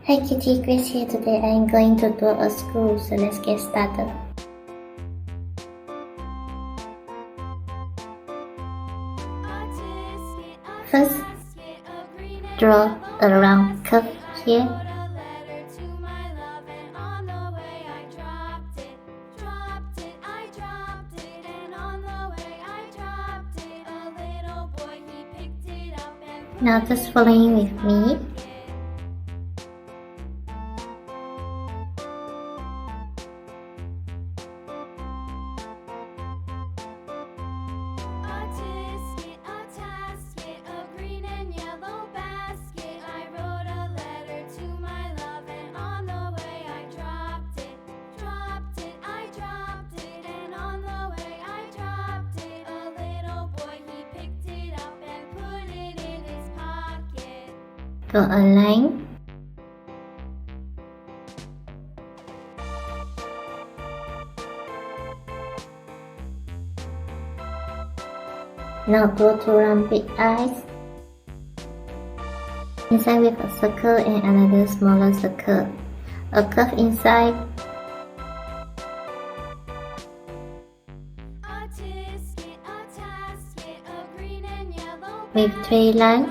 Hi Kitty, Grace here. Today I am going to draw a school, so let's get started. First, draw a round curve here. Now just following with me. Draw a line. Now draw two round big eyes. Inside with a circle and another smaller circle. A curve inside. With three lines.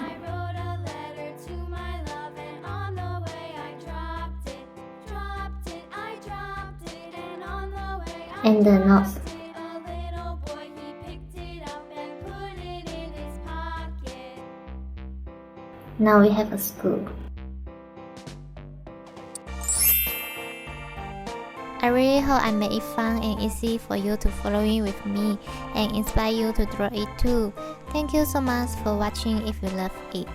And the nose. Now we have a school. I really hope I made it fun and easy for you to follow with me and inspire you to draw it too. Thank you so much for watching. If you love it,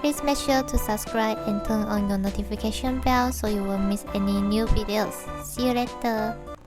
please make sure to subscribe and turn on your notification bell so you won't miss any new videos. See you later.